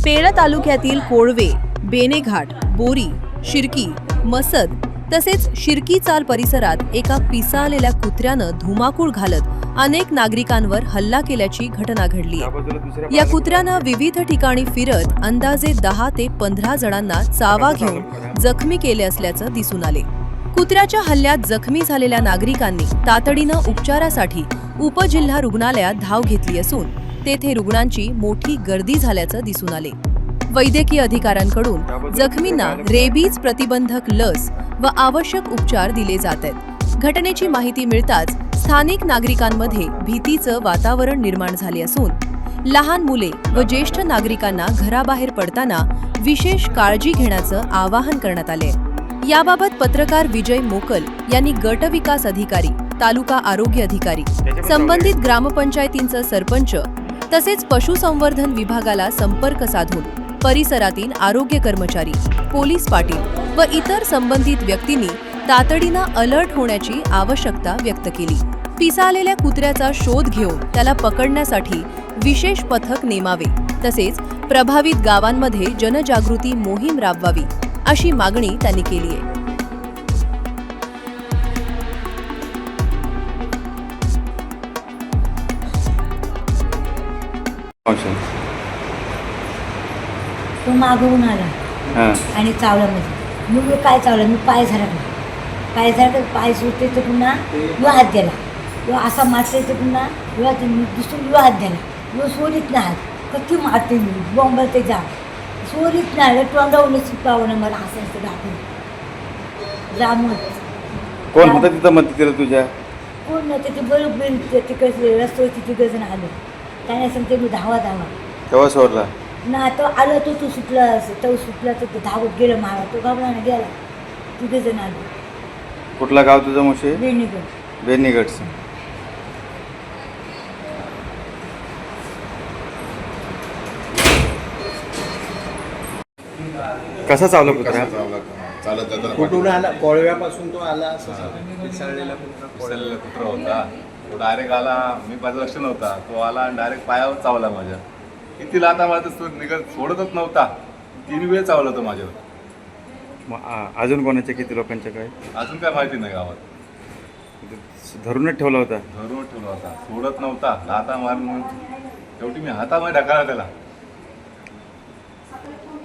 पेण तालुक्यातील कोळवे, बेनेघाट, बोरी, शिर्की, मसद तसेच शिर्की चाल परिसरात एका पिसाळलेल्या कुत्र्यानं धुमाकूळ घालत अनेक नागरिकांवर हल्ला केल्याची घटना घडली. या कुत्र्यानं विविध ठिकाणी फिरत अंदाजे 10 ते 15 जणांना चावा घेऊन जखमी केले असल्याचं दिसून आले. कुत्र्याच्या हल्ल्यात जखमी झालेल्या नागरिकांनी तातडीनं उपचारासाठी उपजिल्हा रुग्णालयात धाव घेतली असून तेथे रुग्णांची मोठी गर्दी झाल्याचं दिसून आले. वैद्यकीय अधिकाऱ्यांकडून जखमींना रेबीज प्रतिबंधक लस व आवश्यक उपचार दिले जात आहेत. घटनेची माहिती मिळताच स्थानिक नागरिकांमध्ये भीतीचं वातावरण निर्माण झाले असून लहान मुले व ज्येष्ठ नागरिकांना घराबाहेर पडताना विशेष काळजी घेण्याचं आवाहन करण्यात आले. याबाबत पत्रकार विजय मोकल यांनी गट विकास अधिकारी, तालुका आरोग्य अधिकारी, संबंधित ग्रामपंचायतींचं सरपंच तसेच पशुसंवर्धन विभागाला संपर्क साधून परिसरातील आरोग्य कर्मचारी, पोलीस पाटील व इतर संबंधित व्यक्तींनी तातडीनं अलर्ट होण्याची आवश्यकता व्यक्त केली. पिसाळलेल्या कुत्र्याचा शोध घेऊन त्याला पकडण्यासाठी विशेष पथक नेमावे तसेच प्रभावित गावांमध्ये जनजागृती मोहीम राबवावी अशी मागणी त्यांनी केली आहे. तो मागवून आला आणि चावला मध्ये. मी काय चावलं, मी पाय झरकला, पाय सुटते तर पुन्हा युवा हात द्याला, किंवा असा मारते तर पुन्हा युवा दुसरून युवा हात द्याला. युवा सोडीत नाही हात, कधी मारते मी बॉम्बल ते जा सोडीत नाही. तोंडावूनच पावणं मला असं दाखवून जामून. कोण होतं तिथं मदत केलं तुझ्या? कोण नव्हतं ते बरोबर तिकडे रस्त्यावरती तिघ जण आलं. त्याने सांगते मी धावा तेव्हा सोडला ना. तो आला तो सुटला तो सुटला तर धावत गेलं मारा. तो घाबरानं गेला. तिघ जण आले. कुठला गाव तुझं मोशे? बेनीगड. बेनीगडचं. कसा चावला कुत्रा? कुठून आला? कोळव्यापासून तो आला. असं पिसाळलेला कुत्रा होता. तो डायरेक्ट आला, मी माझं लक्ष नव्हता. तो आला आणि डायरेक्ट पायावर चावला माझ्या. किती लाथा मला तो निघत सोडतच नव्हता. 3 वेळ चावला तो माझ्यावर. अजून कोणाच्या किती लोकांच्या काय अजून काय माहिती नाही गावात. धरूनच ठेवला होता. सोडत नव्हता. लाथा मारून शेवटी मी हातामध्ये ढकलला त्याला.